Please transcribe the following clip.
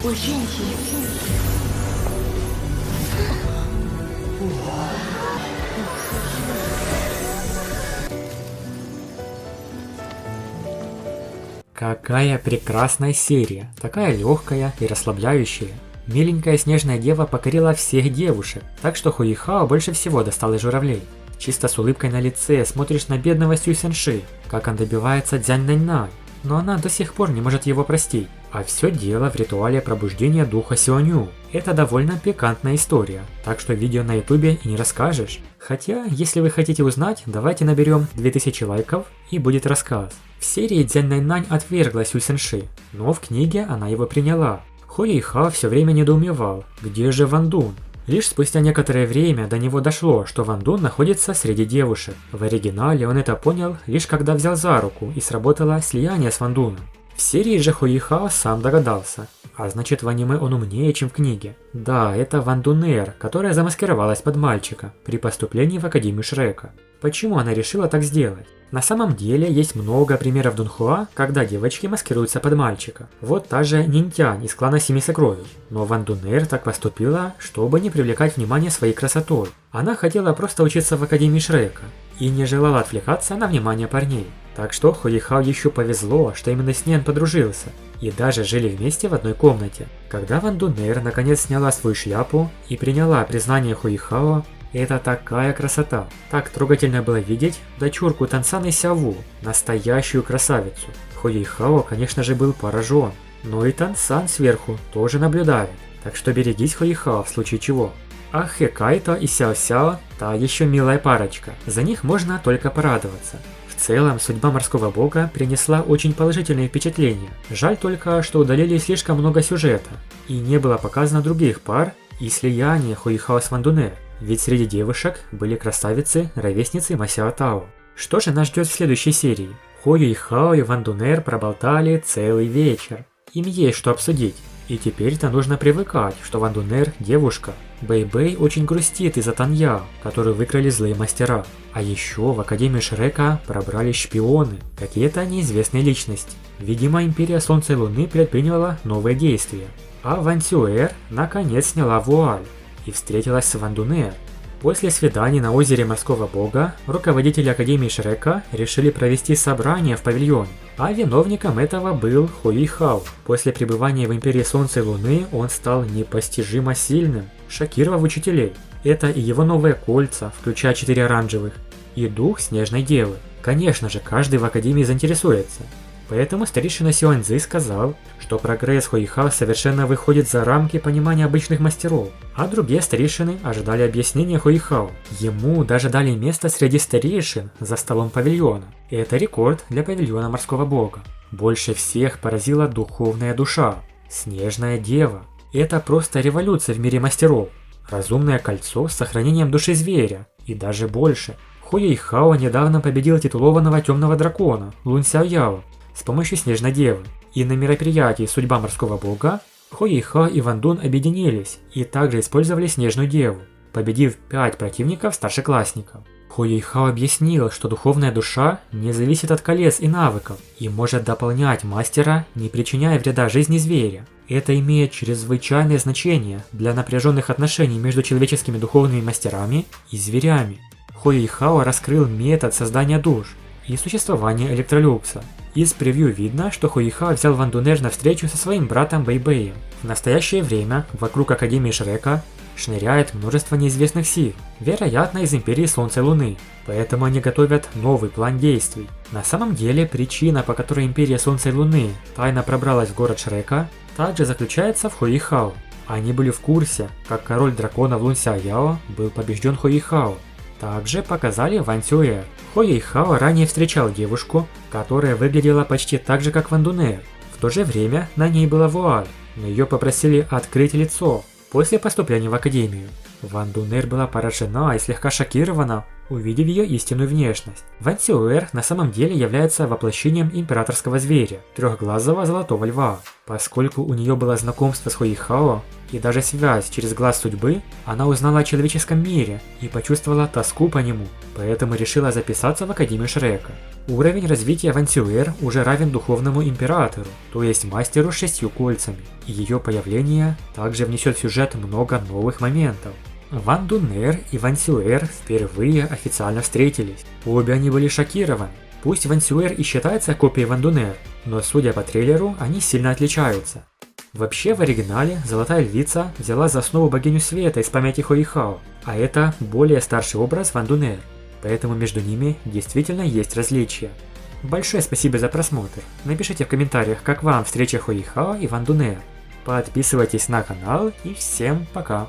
我愿意。Какая прекрасная серия, такая легкая и расслабляющая. Миленькая снежная дева покорила всех девушек, так что Хуихао больше всего достал из журавлей. Чисто с улыбкой на лице смотришь на бедного Сюй Сенши, как он добивается Дзянь Наньнань, но она до сих пор не может его простить. А все дело в ритуале пробуждения духа Сюаню. Это довольно пикантная история, так что видео на ютубе и не расскажешь. Хотя, если вы хотите узнать, давайте наберем 2000 лайков и будет рассказ. В серии Дзянь Наньнань отвергла Сюй Сенши, но в книге она его приняла. Хуэйхао все время недоумевал, где же Ван Дун. Лишь спустя некоторое время до него дошло, что Ван Дун находится среди девушек. В оригинале он это понял лишь когда взял за руку и сработало слияние с Ван Дуном. В серии же Хуэйхао сам догадался, а значит в аниме он умнее, чем в книге. Да, это Ван Дунер, которая замаскировалась под мальчика при поступлении в Академию Шрека. Почему она решила так сделать? На самом деле есть много примеров Дунхуа, когда девочки маскируются под мальчика. Вот та же Нинтянь из клана Семи Сокровищ. Но Ван Дунер так поступила, чтобы не привлекать внимание своей красотой. Она хотела просто учиться в Академии Шрека и не желала отвлекаться на внимание парней. Так что Хуэйхао еще повезло, что именно с ней он подружился. И даже жили вместе в одной комнате. Когда Ван Дунер наконец сняла свою шляпу и приняла признание Хуэйхао, это такая красота. Так трогательно было видеть дочурку Тансаны Сяву, настоящую красавицу. Хуэйхао, конечно же, был поражен. Но и Тансан сверху тоже наблюдает. Так что берегись, Хуэйхао, в случае чего. А Хэкайто и Сяо-Сяо – та еще милая парочка. За них можно только порадоваться. В целом, судьба морского бога принесла очень положительные впечатления. Жаль только, что удалили слишком много сюжета. И не было показано других пар и слияния Хуэйхао с Ван Дунер. Ведь среди девушек были красавицы, ровесницы Масяо Тао. Что же нас ждет в следующей серии? Хуэйхао и Ван Дунер проболтали целый вечер. Им есть что обсудить. И теперь-то нужно привыкать, что Ван Дунер девушка. Бэй-Бэй очень грустит из-за Таньяо, которую выкрали злые мастера. А еще в Академию Шрека пробрались шпионы, какие-то неизвестные личности. Видимо, Империя Солнца и Луны предприняла новые действия. А Ван Сюэр наконец сняла вуаль и встретилась с Ван Дунер. После свиданий на озере морского бога, руководители Академии Шрека решили провести собрание в павильоне, а виновником этого был Хуэйхао. После пребывания в Империи Солнца и Луны он стал непостижимо сильным, шокировав учителей. Это и его новые кольца, включая 4 оранжевых, и дух Снежной Девы. Конечно же, каждый в Академии заинтересуется. Поэтому старейшина Сюаньцзы сказал, что прогресс Хуэйхао совершенно выходит за рамки понимания обычных мастеров, а другие старейшины ожидали объяснения Хуэйхао. Ему даже дали место среди старейшин за столом павильона. И это рекорд для павильона морского бога. Больше всех поразила духовная душа, Снежная Дева. Это просто революция в мире мастеров. Разумное кольцо с сохранением души зверя, и даже больше. Хуэйхао недавно победил титулованного темного дракона Лун Сяояо с помощью Снежной Девы. И на мероприятии «Судьба морского бога» Хуэйхао и Ван Дун объединились и также использовали Снежную Деву, победив 5 противников старшеклассников. Хуэйхао объяснил, что духовная душа не зависит от колец и навыков и может дополнять мастера, не причиняя вреда жизни зверя. Это имеет чрезвычайное значение для напряженных отношений между человеческими духовными мастерами и зверями. Хуэйхао раскрыл метод создания душ и существования Электролюкса. Из превью видно, что Хуэйхао взял Ван Дунер на встречу со своим братом Бэй-Бэем. В настоящее время вокруг Академии Шрека шныряет множество неизвестных сил, вероятно из Империи Солнца и Луны, поэтому они готовят новый план действий. На самом деле причина, по которой Империя Солнца и Луны тайно пробралась в город Шрека, также заключается в Хуэйхао. Они были в курсе, как король драконов Лун Сяояо был побежден Хуэйхао. Также показали Ван Сюэр. Хуэйхао ранее встречал девушку, которая выглядела почти так же, как Ван Дунер. В то же время на ней была вуаль, но ее попросили открыть лицо после поступления в Академию. Ван Дунер была поражена и слегка шокирована, увидев ее истинную внешность. Ван Сюэр на самом деле является воплощением императорского зверя, трехглазого золотого льва. Поскольку у нее было знакомство с Хуэйхао и даже связь через глаз судьбы, она узнала о человеческом мире и почувствовала тоску по нему, поэтому решила записаться в Академию Шрека. Уровень развития Ван Сюэр уже равен духовному императору, то есть мастеру с 6 кольцами, и ее появление также внесет в сюжет много новых моментов. Ван Дунер и Ван Сюэр впервые официально встретились. Обе они были шокированы. Пусть Ван Сюэр и считается копией Ван Дунер, но судя по трейлеру, они сильно отличаются. Вообще в оригинале Золотая Львица взяла за основу богиню света из памяти Хуэйхао, а это более старший образ Ван Дунер, поэтому между ними действительно есть различия. Большое спасибо за просмотр. Напишите в комментариях, как вам встреча Хуэйхао и Ван Дунер. Подписывайтесь на канал и всем пока.